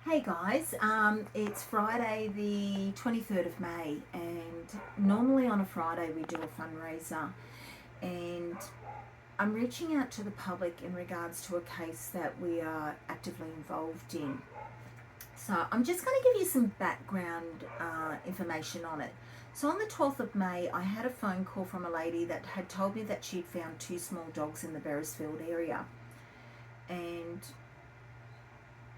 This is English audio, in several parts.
Hey guys, it's Friday the 23rd of May, and normally on a Friday we do a fundraiser, and I'm reaching out to the public in regards to a case that we are actively involved in. So I'm just going to give you some background information on it. So on the 12th of May, I had a phone call from a lady that had told me that she'd found two small dogs in the Beresfield area, and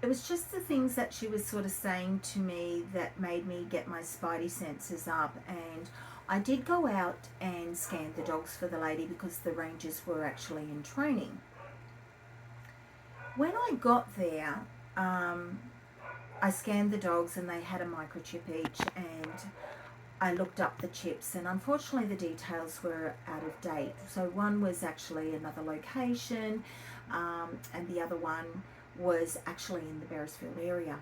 it was just the things that she was sort of saying to me that made me get my spidey senses up. And I did go out and scan the dogs for the lady because the rangers were actually in training. When I got there, I scanned the dogs and they had a microchip each, and I looked up the chips, and unfortunately the details were out of date. So one was actually another location, and the other one was actually in the Beresfield area.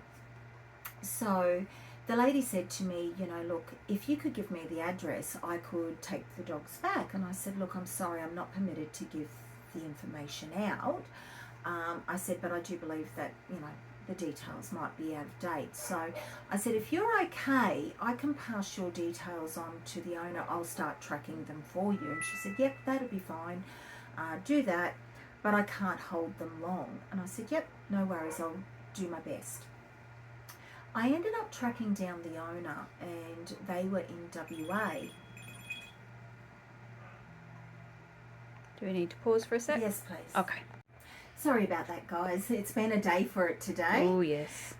So the lady said to me, look, if you could give me the address, I could take the dogs back. And I said, look, I'm sorry, I'm not permitted to give the information out. I said, but I do believe that, the details might be out of date. So I said, if you're okay, I can pass your details on to the owner. I'll start tracking them for you. And she said, yep, that'll be fine. Do that, but I can't hold them long. And I said, yep, no worries, I'll do my best. I ended up tracking down the owner, and they were in WA. Do we need to pause for a sec? Yes, please. Okay. Sorry about that, guys. It's been a day for it today. Oh, yes.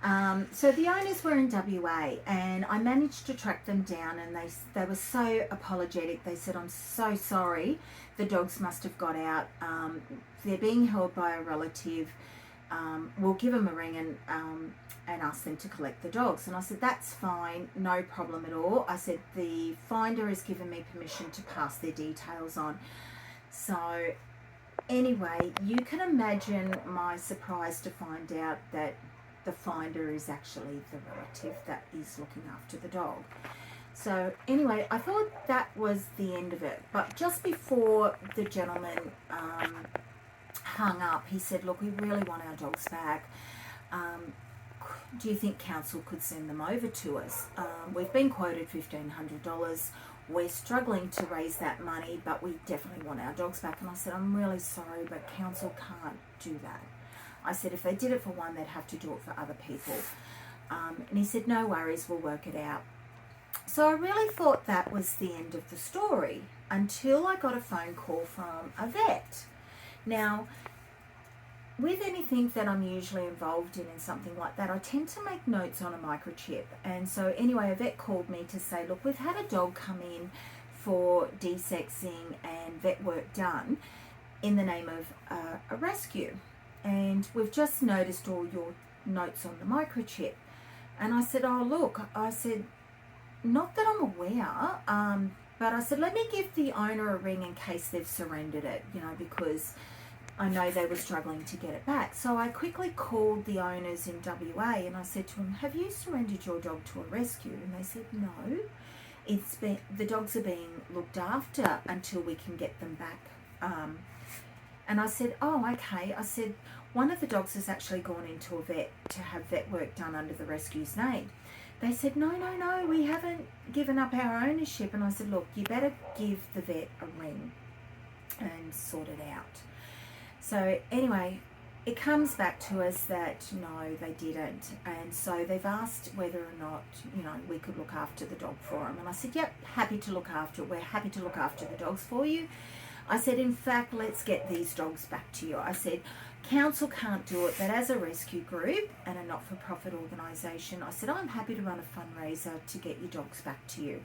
So the owners were in WA, and I managed to track them down, and they were so apologetic. They said, I'm so sorry. The dogs must have got out. They're being held by a relative. We'll give them a ring and ask them to collect the dogs. And I said, that's fine, no problem at all. I said, the finder has given me permission to pass their details on. So anyway, you can imagine my surprise to find out that the finder is actually the relative that is looking after the dog. So anyway, I thought that was the end of it. But just before the gentleman hung up, he said, look, we really want our dogs back. Do you think council could send them over to us? We've been quoted $1,500. We're struggling to raise that money, but we definitely want our dogs back. And I said, I'm really sorry, but council can't do that. I said, if they did it for one, they'd have to do it for other people. And he said, no worries, we'll work it out. So I really thought that was the end of the story until I got a phone call from a vet. Now, with anything that I'm usually involved in something like that, I tend to make notes on a microchip. And so anyway, a vet called me to say, look, we've had a dog come in for desexing and vet work done in the name of a rescue. And we've just noticed all your notes on the microchip. And I said, oh, look, I said, not that I'm aware, but I said, let me give the owner a ring in case they've surrendered it, because I know they were struggling to get it back. So I quickly called the owners in WA and I said to them, have you surrendered your dog to a rescue? And they said, no, the dogs are being looked after until we can get them back. And I said, oh, okay. I said, one of the dogs has actually gone into a vet to have vet work done under the rescue's name. They said, no, we haven't given up our ownership. And I said, look, you better give the vet a ring and sort it out. So anyway, it comes back to us that no, they didn't. And so they've asked whether or not, we could look after the dog for them. And I said, yep, happy to look after it. We're happy to look after the dogs for you. I said, in fact, let's get these dogs back to you. I said, council can't do it, but as a rescue group and a not-for-profit organisation, I said, I'm happy to run a fundraiser to get your dogs back to you.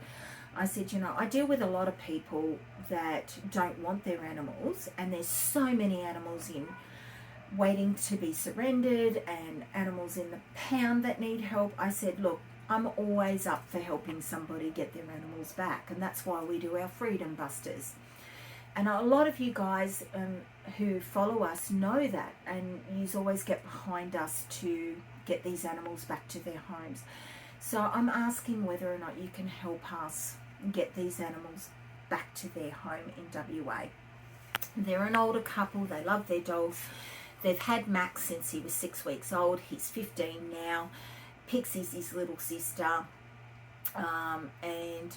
I said, I deal with a lot of people that don't want their animals, and there's so many animals in waiting to be surrendered and animals in the pound that need help. I said, look, I'm always up for helping somebody get their animals back, and that's why we do our Freedom Busters. And a lot of you guys who follow us know that, and you always get behind us to get these animals back to their homes. So I'm asking whether or not you can help us get these animals back to their home in WA. They're an older couple, they love their dogs. They've had Max since he was 6 weeks old. He's 15 now. Pixie's his little sister. And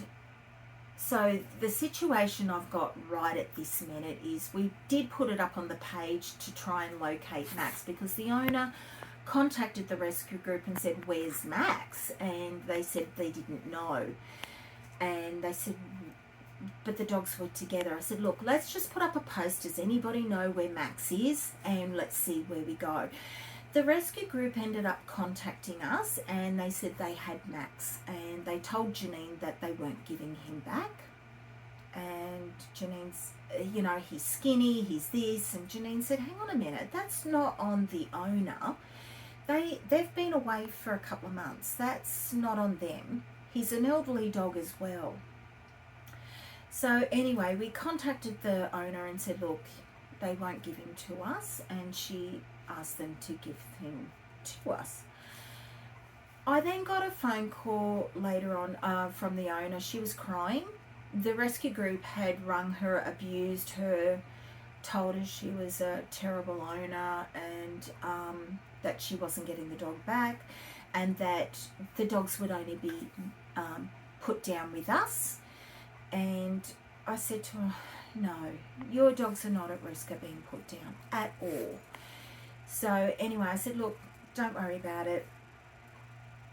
so the situation I've got right at this minute is we did put it up on the page to try and locate Max, because the owner contacted the rescue group and said, where's Max? And they said they didn't know. And they said, but the dogs were together. I said, look, let's just put up a post. Does anybody know where Max is? And let's see where we go. The rescue group ended up contacting us, and they said they had Max, and they told Janine that they weren't giving him back. And Janine's, you know, he's skinny, he's this, and Janine said, hang on a minute, that's not on the owner. They've been away for a couple of months. That's not on them. He's an elderly dog as well. So anyway, we contacted the owner and said, look, they won't give him to us, and she asked them to give him to us. I then got a phone call later on from the owner. She was crying. The rescue group had rung her, abused her, told her she was a terrible owner, and that she wasn't getting the dog back, and that the dogs would only be put down with us. And I said to her, no, your dogs are not at risk of being put down at all. So anyway, I said, look, don't worry about it.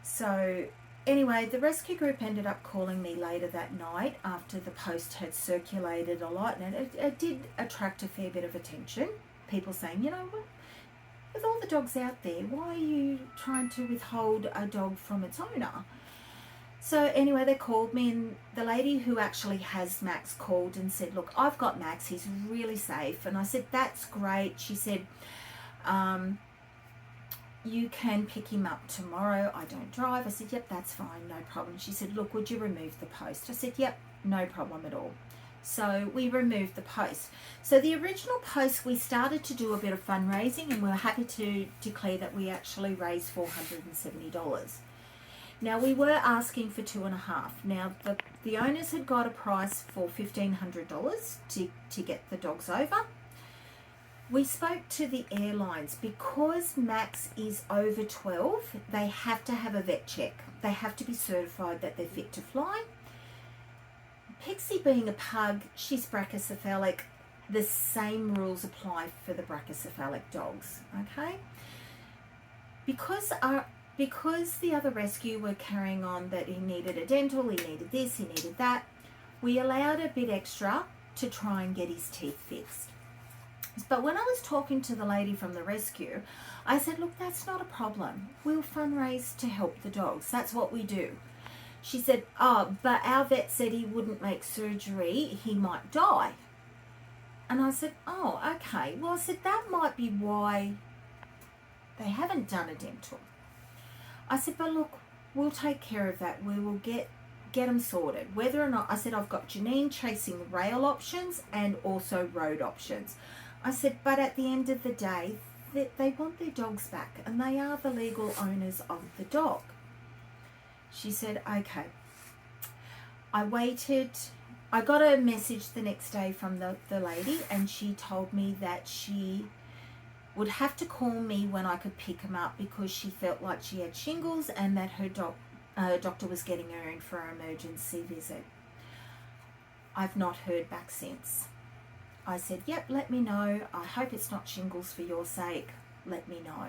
So anyway, the rescue group ended up calling me later that night after the post had circulated a lot, and it did attract a fair bit of attention. People saying, you know what, with all the dogs out there, why are you trying to withhold a dog from its owner? So anyway, they called me, and the lady who actually has Max called and said, look, I've got Max, he's really safe. And I said, that's great. She said, you can pick him up tomorrow. I don't drive. I said, yep, that's fine, no problem. She said, look, would you remove the post? I said, yep, no problem at all. So we removed the post. So the original post, we started to do a bit of fundraising, and we were happy to declare that we actually raised $470. Now, we were asking for $2.5. Now, the owners had got a price for $1,500 to get the dogs over. We spoke to the airlines. Because Max is over 12, they have to have a vet check. They have to be certified that they're fit to fly. Pixie being a pug, she's brachycephalic. The same rules apply for the brachycephalic dogs, okay? Because the other rescue were carrying on that he needed a dental, he needed this, he needed that, we allowed a bit extra to try and get his teeth fixed. But when I was talking to the lady from the rescue, I said, look, that's not a problem. We'll fundraise to help the dogs. That's what we do. She said, oh, but our vet said he wouldn't make surgery, he might die. And I said, oh, okay. Well, I said, that might be why they haven't done a dental. I said, but look, we'll take care of that. We will get them sorted. Whether or not, I said, I've got Janine chasing rail options and also road options. I said, but at the end of the day, they want their dogs back, and they are the legal owners of the dog. She said, okay. I waited. I got a message the next day from the lady, and she told me that she would have to call me when I could pick him up, because she felt like she had shingles and that her doctor was getting her in for an emergency visit. I've not heard back since. I said, yep, let me know. I hope it's not shingles for your sake. Let me know.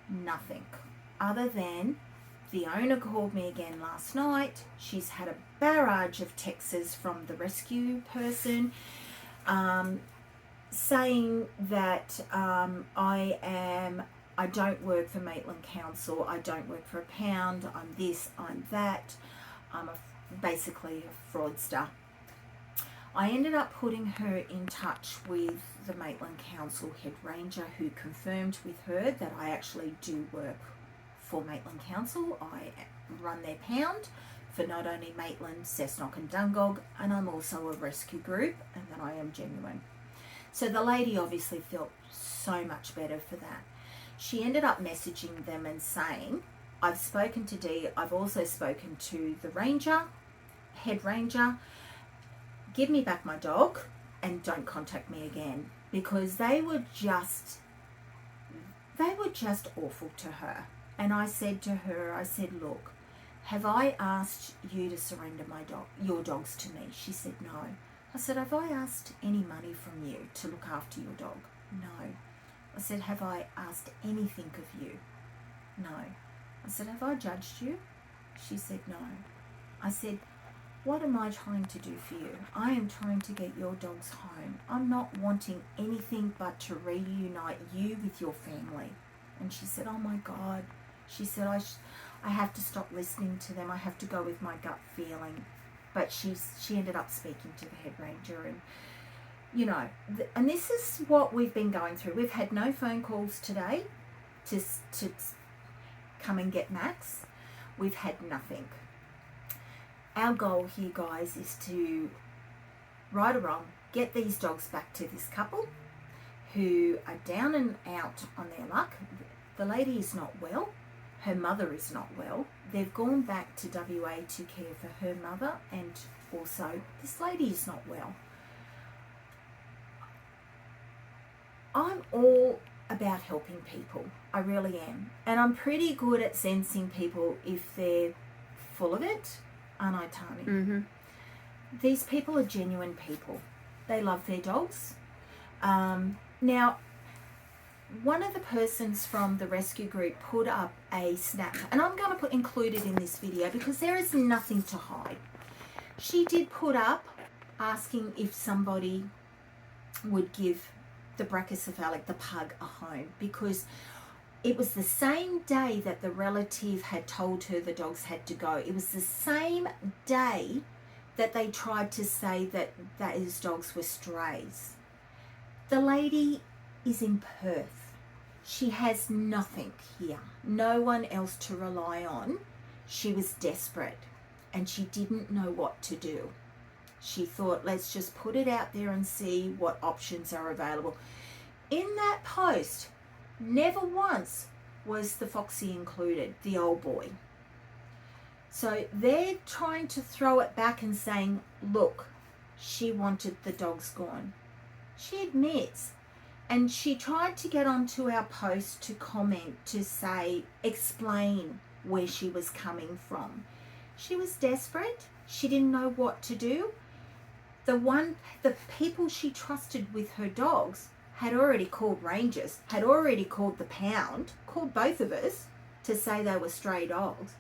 Nothing. Other than the owner called me again last night. She's had a barrage of texts from the rescue person saying that I don't work for Maitland Council. I don't work for a pound. I'm this, I'm that. I'm basically a fraudster. I ended up putting her in touch with the Maitland Council head ranger, who confirmed with her that I actually do work for Maitland Council. I run their pound for not only Maitland, Cessnock and Dungog, and I'm also a rescue group, and that I am genuine. So the lady obviously felt so much better for that. She ended up messaging them and saying, I've spoken to Dee, I've also spoken to the ranger, head ranger, give me back my dog and don't contact me again, because they were just They were just awful to her. And I said to her, I said, look, have I asked you to surrender your dogs to me? She said, no. I said, have I asked any money from you to look after your dog? No. I said, have I asked anything of you? No. I said, have I judged you? She said, no. I said, what am I trying to do for you? I am trying to get your dogs home. I'm not wanting anything but to reunite you with your family. And she said, oh my God. She said, I have to stop listening to them. I have to go with my gut feeling. But she ended up speaking to the head ranger, and you know, and this is what we've been going through. We've had no phone calls today to come and get Max. We've had nothing. Our goal here, guys, is to, right or wrong, get these dogs back to this couple who are down and out on their luck. The lady is not well. Her mother is not well. They've gone back to WA to care for her mother, and also this lady is not well. I'm all about helping people. I really am. And I'm pretty good at sensing people if they're full of it, aren't I, Tani? Mm-hmm. These people are genuine people. They love their dogs. Now, one of the persons from the rescue group put up a snap, and I'm going to include it in this video because there is nothing to hide. She did put up asking if somebody would give the brachycephalic, the pug, a home, because it was the same day that the relative had told her the dogs had to go. It was the same day that they tried to say that those dogs were strays. The lady is in Perth. She has nothing here, no one else to rely on. She was desperate and she didn't know what to do. She thought, let's just put it out there and see what options are available. In that post, never once was the Foxie included, the old boy. So they're trying to throw it back and saying, look, she wanted the dogs gone. She admits. And she tried to get onto our post to comment, to say, explain where she was coming from. She was desperate. She didn't know what to do. The people she trusted with her dogs had already called rangers, had already called the pound, called both of us to say they were stray dogs.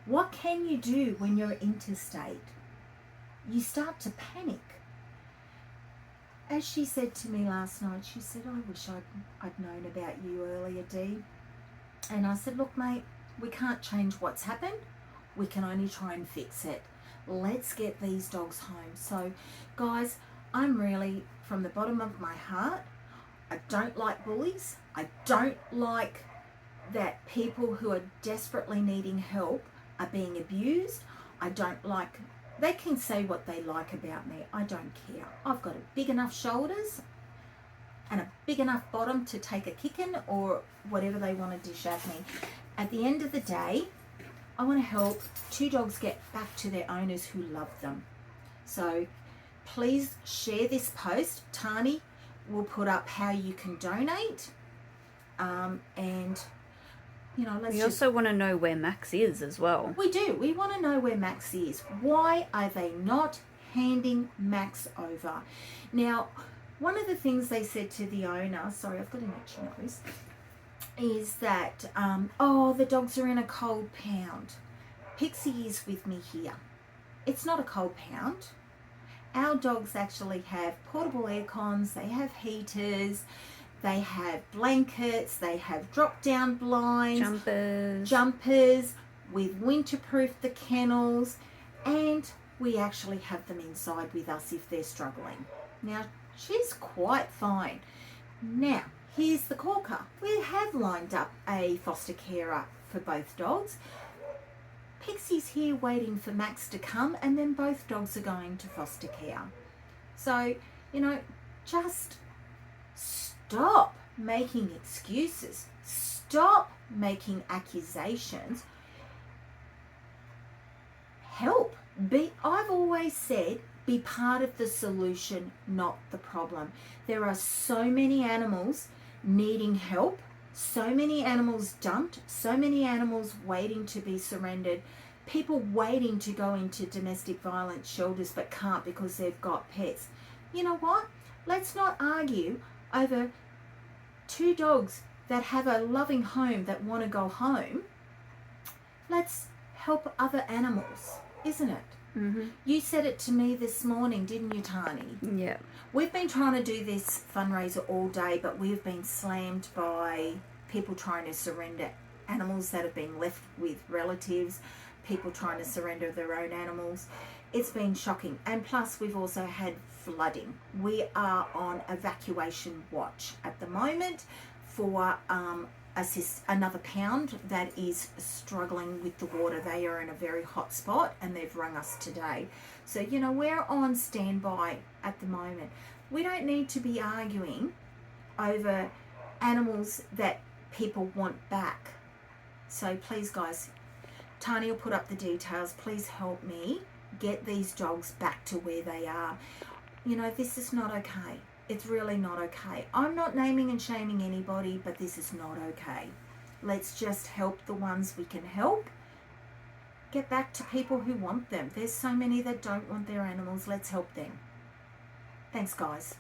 What can you do when you're interstate? You start to panic. As she said to me last night, she said, I wish I'd known about you earlier, Dee. And I said, look, mate, we can't change what's happened. We can only try and fix it. Let's get these dogs home. So, guys, I'm really, from the bottom of my heart, I don't like bullies. I don't like that people who are desperately needing help are being abused. I don't like... They can say what they like about me. I don't care. I've got a big enough shoulders and a big enough bottom to take a kicking or whatever they want to dish at me. At the end of the day, I want to help two dogs get back to their owners who love them. So please share this post. Tani will put up how you can donate. And... You know, we also want to know where Max is as well. We do. We want to know where Max is. Why are they not handing Max over? Now, one of the things they said to the owner, sorry, I've got an itchy nose, is that, the dogs are in a cold pound. Pixie is with me here. It's not a cold pound. Our dogs actually have portable air cons, they have heaters, they have blankets, they have drop-down blinds, jumpers, we've winterproofed the kennels, and we actually have them inside with us if they're struggling. Now, she's quite fine. Now, here's the corker. We have lined up a foster carer for both dogs. Pixie's here waiting for Max to come, and then both dogs are going to foster care. So, you know, just... stop making excuses. Stop making accusations. Help. I've always said, be part of the solution, not the problem. There are so many animals needing help, So many animals dumped, so many animals waiting to be surrendered, people waiting to go into domestic violence shelters but can't because they've got pets. You know what? Let's not argue over two dogs that have a loving home that want to go home. Let's help other animals, isn't it? Mm-hmm. You said it to me this morning, didn't you, Tani? Yeah. We've been trying to do this fundraiser all day, but we've been slammed by people trying to surrender animals that have been left with relatives, people trying to surrender their own animals. It's been shocking. And plus, we've also had flooding. We are on evacuation watch at the moment for another pound that is struggling with the water. They are in a very hot spot and they've rung us today. So, you know, we're on standby at the moment. We don't need to be arguing over animals that people want back. So please, guys, Tani will put up the details. Please help me get these dogs back to where they are. You know, this is not okay. It's really not okay. I'm not naming and shaming anybody, but this is not okay. Let's just help the ones we can help. Get back to people who want them. There's so many that don't want their animals. Let's help them. Thanks, guys.